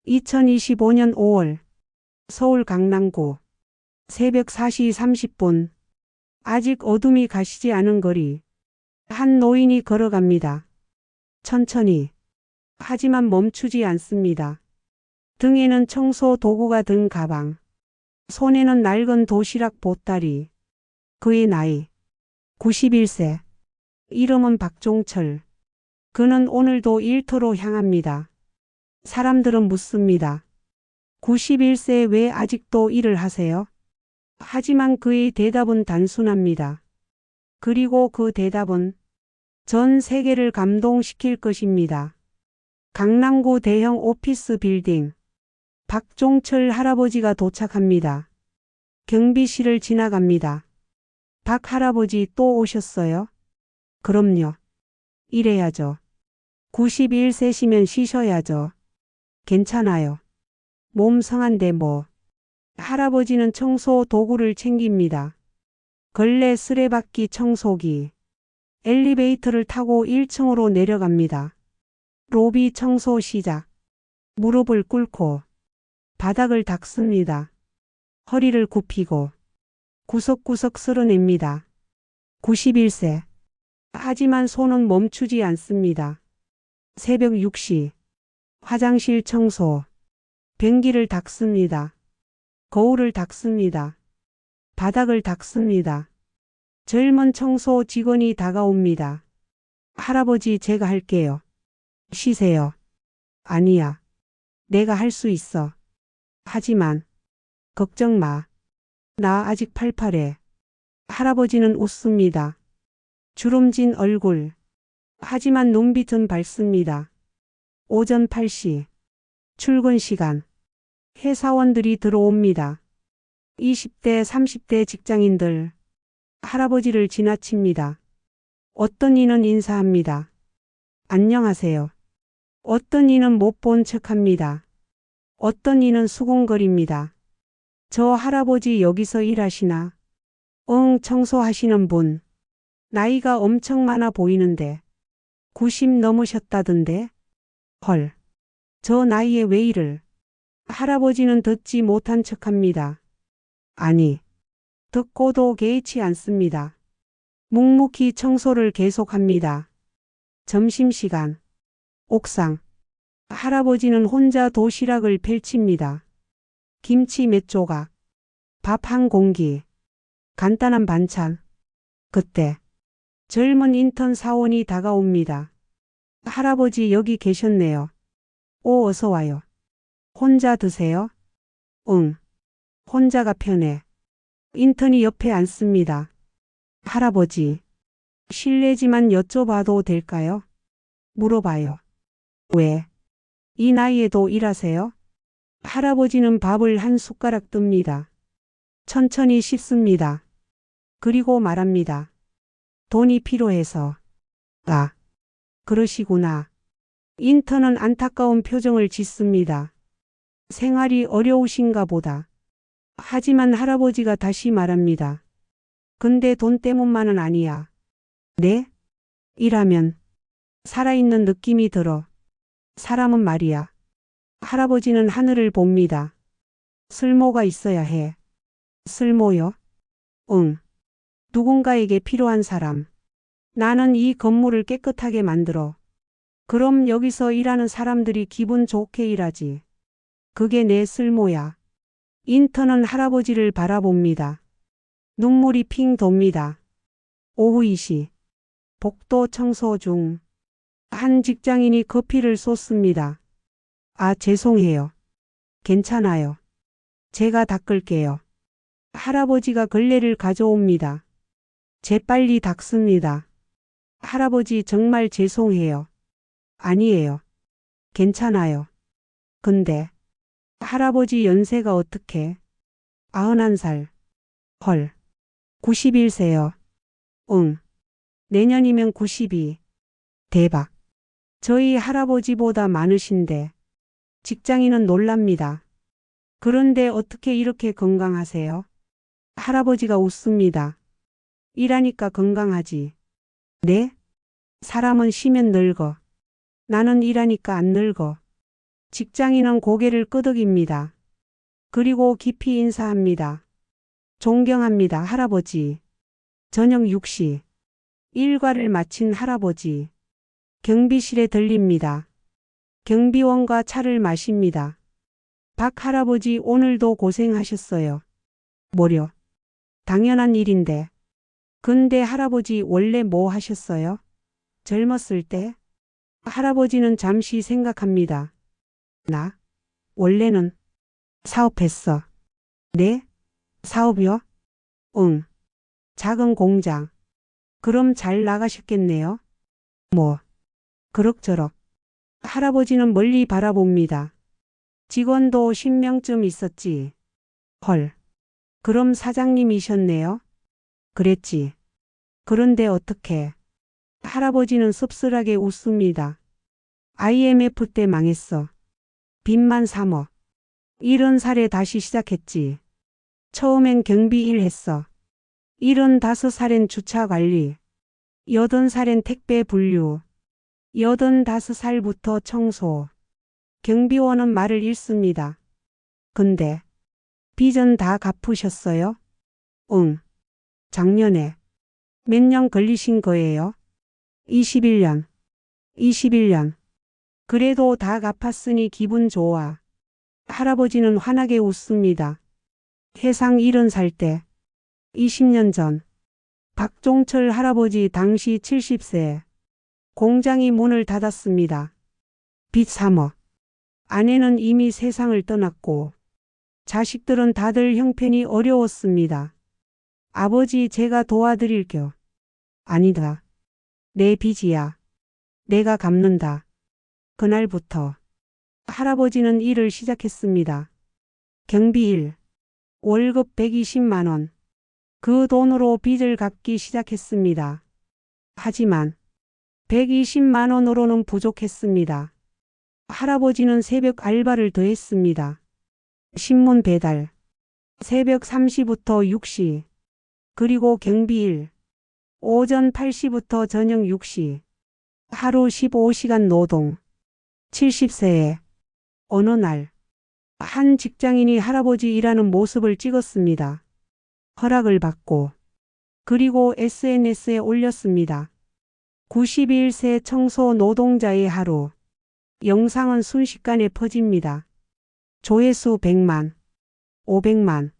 2025년 5월 서울 강남구 새벽 4시 30분 아직 어둠이 가시지 않은 거리 한 노인이 걸어갑니다. 천천히. 하지만 멈추지 않습니다. 등에는 청소 도구가 든 가방. 손에는 낡은 도시락 보따리. 그의 나이 91세. 이름은 박종철. 그는 오늘도 일터로 향합니다. 사람들은 묻습니다. 91세에 왜 아직도 일을 하세요? 하지만 그의 대답은 단순합니다. 그리고 그 대답은 전 세계를 감동시킬 것입니다. 강남구 대형 오피스 빌딩. 박종철 할아버지가 도착합니다. 경비실을 지나갑니다. 박 할아버지 또 오셨어요? 그럼요. 일해야죠. 91세시면 쉬셔야죠. 괜찮아요. 몸 성한데 뭐. 할아버지는 청소 도구를 챙깁니다. 걸레 쓰레받기 청소기. 엘리베이터를 타고 1층으로 내려갑니다. 로비 청소 시작. 무릎을 꿇고 바닥을 닦습니다. 허리를 굽히고 구석구석 쓸어냅니다. 91세. 하지만 손은 멈추지 않습니다. 새벽 6시. 화장실 청소. 변기를 닦습니다. 거울을 닦습니다. 바닥을 닦습니다. 젊은 청소 직원이 다가옵니다. 할아버지 제가 할게요. 쉬세요. 아니야. 내가 할 수 있어. 하지만 걱정 마. 나 아직 팔팔해. 할아버지는 웃습니다. 주름진 얼굴. 하지만 눈빛은 밝습니다. 오전 8시. 출근 시간. 회사원들이 들어옵니다. 20대, 30대 직장인들. 할아버지를 지나칩니다. 어떤 이는 인사합니다. 안녕하세요. 어떤 이는 못 본 척합니다. 어떤 이는 수군거립니다. 저 할아버지 여기서 일하시나? 응, 청소하시는 분. 나이가 엄청 많아 보이는데. 90 넘으셨다던데? 헐. 저 나이에 왜 일을? 할아버지는 듣지 못한 척합니다. 아니. 듣고도 개의치 않습니다. 묵묵히 청소를 계속합니다. 점심시간. 옥상. 할아버지는 혼자 도시락을 펼칩니다. 김치 몇 조각. 밥 한 공기. 간단한 반찬. 그때 젊은 인턴 사원이 다가옵니다. 할아버지 여기 계셨네요. 오, 어서 와요. 혼자 드세요? 응. 혼자가 편해. 인턴이 옆에 앉습니다. 할아버지. 실례지만 여쭤봐도 될까요? 물어봐요. 왜? 이 나이에도 일하세요? 할아버지는 밥을 한 숟가락 뜹니다. 천천히 씹습니다. 그리고 말합니다. 돈이 필요해서. 아, 그러시구나. 인턴은 안타까운 표정을 짓습니다. 생활이 어려우신가 보다. 하지만 할아버지가 다시 말합니다. 근데 돈 때문만은 아니야. 네? 일하면 살아있는 느낌이 들어. 사람은 말이야. 할아버지는 하늘을 봅니다. 쓸모가 있어야 해. 쓸모요? 응. 누군가에게 필요한 사람. 나는 이 건물을 깨끗하게 만들어. 그럼 여기서 일하는 사람들이 기분 좋게 일하지. 그게 내 쓸모야. 인턴은 할아버지를 바라봅니다. 눈물이 핑 돕니다. 오후 2시. 복도 청소 중. 한 직장인이 커피를 쏟습니다. 아, 죄송해요. 괜찮아요. 제가 닦을게요. 할아버지가 걸레를 가져옵니다. 재빨리 닦습니다. 할아버지 정말 죄송해요. 아니에요. 괜찮아요. 근데 할아버지 연세가 어떻게? 91살. 헐. 91세요. 응. 내년이면 92. 대박. 저희 할아버지보다 많으신데. 직장인은 놀랍니다. 그런데 어떻게 이렇게 건강하세요? 할아버지가 웃습니다. 일하니까 건강하지. 네? 사람은 쉬면 늙어. 나는 일하니까 안 늙어. 직장인은 고개를 끄덕입니다. 그리고 깊이 인사합니다. 존경합니다, 할아버지. 저녁 6시. 일과를 마친 할아버지. 경비실에 들립니다. 경비원과 차를 마십니다. 박 할아버지 오늘도 고생하셨어요. 뭐려? 당연한 일인데. 근데 할아버지 원래 뭐 하셨어요? 젊었을 때? 할아버지는 잠시 생각합니다. 나? 원래는 사업했어. 네? 사업이요? 응. 작은 공장. 그럼 잘 나가셨겠네요? 뭐, 그럭저럭. 할아버지는 멀리 바라봅니다. 직원도 10명쯤 있었지. 헐. 그럼 사장님이셨네요? 그랬지. 그런데 어떻게? 할아버지는 씁쓸하게 웃습니다. IMF 때 망했어. 빚만 3억. 70살에 다시 시작했지. 처음엔 경비 일 했어. 75살엔 주차 관리. 80살엔 택배 분류. 85살부터 청소. 경비원은 말을 잃습니다. 근데 빚은 다 갚으셨어요? 응. 작년에. 몇 년 걸리신 거예요? 21년. 21년. 그래도 다 갚았으니 기분 좋아. 할아버지는 환하게 웃습니다. 해상 70살 때. 20년 전. 박종철 할아버지 당시 70세. 공장이 문을 닫았습니다. 빚 3억. 아내는 이미 세상을 떠났고 자식들은 다들 형편이 어려웠습니다. 아버지 제가 도와드릴게요. 아니다. 내 빚이야. 내가 갚는다. 그날부터 할아버지는 일을 시작했습니다. 경비일. 월급 120만 원. 그 돈으로 빚을 갚기 시작했습니다. 하지만 120만 원으로는 부족했습니다. 할아버지는 새벽 알바를 더 했습니다. 신문 배달. 새벽 3시부터 6시. 그리고 경비일. 오전 8시부터 저녁 6시. 하루 15시간 노동. 70세에 어느 날 한 직장인이 할아버지 일하는 모습을 찍었습니다. 허락을 받고 그리고 SNS에 올렸습니다. 91세 청소 노동자의 하루. 영상은 순식간에 퍼집니다. 조회수 100만, 500만,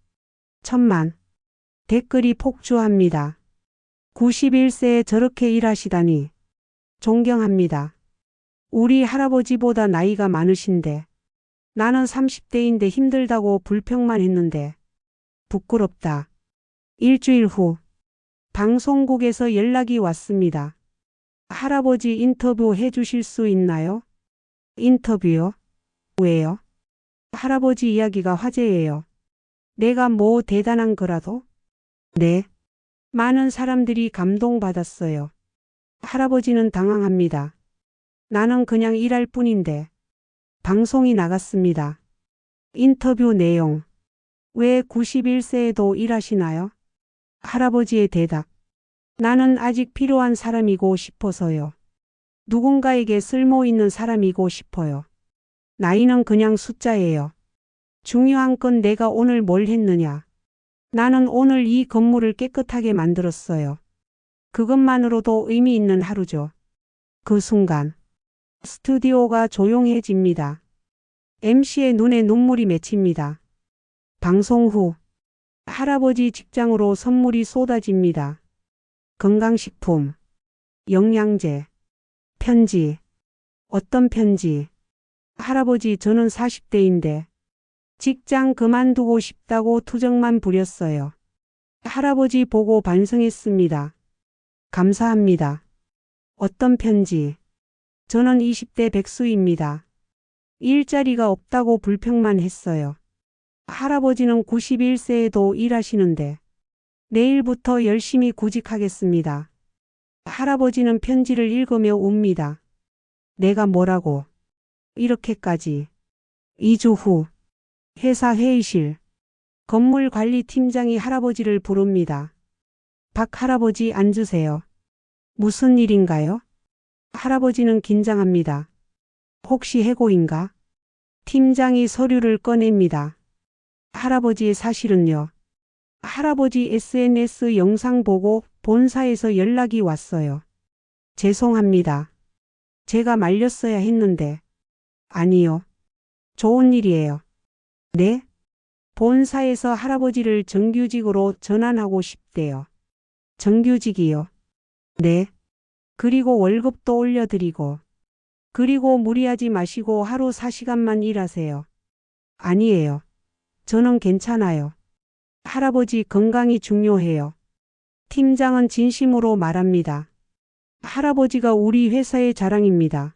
1000만. 댓글이 폭주합니다. 91세에 저렇게 일하시다니. 존경합니다. 우리 할아버지보다 나이가 많으신데 나는 30대인데 힘들다고 불평만 했는데 부끄럽다. 일주일 후 방송국에서 연락이 왔습니다. 할아버지 인터뷰 해주실 수 있나요? 인터뷰요? 왜요? 할아버지 이야기가 화제예요. 내가 뭐 대단한 거라도? 네. 많은 사람들이 감동받았어요. 할아버지는 당황합니다. 나는 그냥 일할 뿐인데. 방송이 나갔습니다. 인터뷰 내용. 왜 91세에도 일하시나요? 할아버지의 대답. 나는 아직 필요한 사람이고 싶어서요. 누군가에게 쓸모 있는 사람이고 싶어요. 나이는 그냥 숫자예요. 중요한 건 내가 오늘 뭘 했느냐. 나는 오늘 이 건물을 깨끗하게 만들었어요. 그것만으로도 의미 있는 하루죠. 그 순간 스튜디오가 조용해집니다. MC의 눈에 눈물이 맺힙니다. 방송 후 할아버지 직장으로 선물이 쏟아집니다. 건강식품, 영양제, 편지. 어떤 편지? 할아버지 저는 40대인데 직장 그만두고 싶다고 투정만 부렸어요. 할아버지 보고 반성했습니다. 감사합니다. 어떤 편지? 저는 20대 백수입니다. 일자리가 없다고 불평만 했어요. 할아버지는 91세에도 일하시는데 내일부터 열심히 구직하겠습니다. 할아버지는 편지를 읽으며 웁니다. 내가 뭐라고? 이렇게까지. 2주 후 회사 회의실. 건물관리팀장이 할아버지를 부릅니다. 박 할아버지 앉으세요. 무슨 일인가요? 할아버지는 긴장합니다. 혹시 해고인가? 팀장이 서류를 꺼냅니다. 할아버지 사실은요. 할아버지 SNS 영상 보고 본사에서 연락이 왔어요. 죄송합니다. 제가 말렸어야 했는데. 아니요. 좋은 일이에요. 네? 본사에서 할아버지를 정규직으로 전환하고 싶대요. 정규직이요. 네. 그리고 월급도 올려드리고. 그리고 무리하지 마시고 하루 4시간만 일하세요. 아니에요. 저는 괜찮아요. 할아버지 건강이 중요해요. 팀장은 진심으로 말합니다. 할아버지가 우리 회사의 자랑입니다.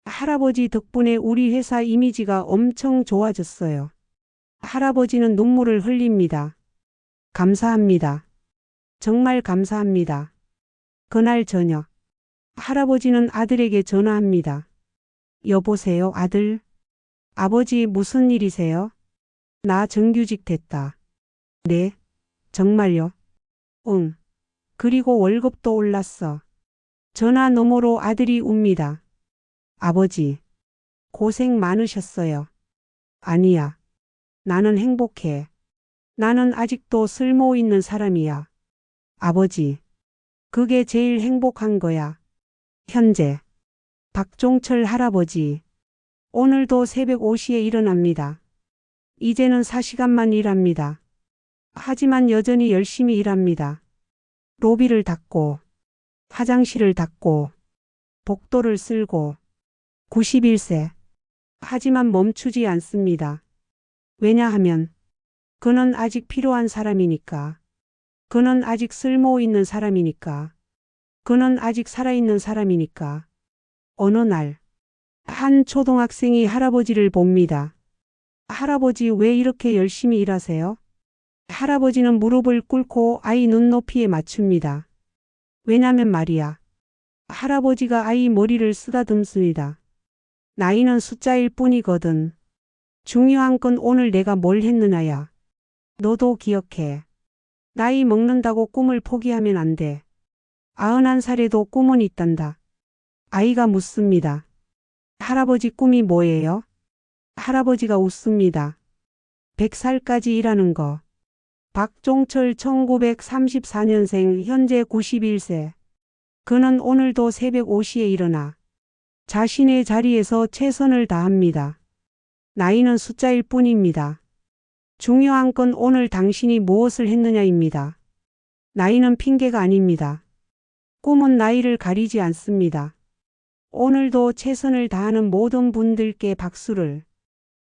할아버지 덕분에 우리 회사 이미지가 엄청 좋아졌어요. 할아버지는 눈물을 흘립니다. 감사합니다. 정말 감사합니다. 그날 저녁, 할아버지는 아들에게 전화합니다. 여보세요, 아들? 아버지 무슨 일이세요? 나 정규직 됐다. 네, 정말요? 응. 그리고 월급도 올랐어. 전화 너머로 아들이 웁니다. 아버지, 고생 많으셨어요. 아니야. 나는 행복해. 나는 아직도 쓸모 있는 사람이야. 아버지, 그게 제일 행복한 거야. 현재, 박종철 할아버지, 오늘도 새벽 5시에 일어납니다. 이제는 4시간만 일합니다. 하지만 여전히 열심히 일합니다. 로비를 닦고, 화장실을 닦고, 복도를 쓸고, 91세. 하지만 멈추지 않습니다. 왜냐하면 그는 아직 필요한 사람이니까. 그는 아직 쓸모 있는 사람이니까. 그는 아직 살아있는 사람이니까. 어느 날, 한 초등학생이 할아버지를 봅니다. 할아버지 왜 이렇게 열심히 일하세요? 할아버지는 무릎을 꿇고 아이 눈높이에 맞춥니다. 왜냐면 말이야. 할아버지가 아이 머리를 쓰다듬습니다. 나이는 숫자일 뿐이거든. 중요한 건 오늘 내가 뭘 했느냐야. 너도 기억해. 나이 먹는다고 꿈을 포기하면 안 돼. 91살에도 꿈은 있단다. 아이가 묻습니다. 할아버지 꿈이 뭐예요? 할아버지가 웃습니다. 100살까지 일하는 거. 박종철 1934년생 현재 91세. 그는 오늘도 새벽 5시에 일어나 자신의 자리에서 최선을 다합니다. 나이는 숫자일 뿐입니다. 중요한 건 오늘 당신이 무엇을 했느냐입니다. 나이는 핑계가 아닙니다. 꿈은 나이를 가리지 않습니다. 오늘도 최선을 다하는 모든 분들께 박수를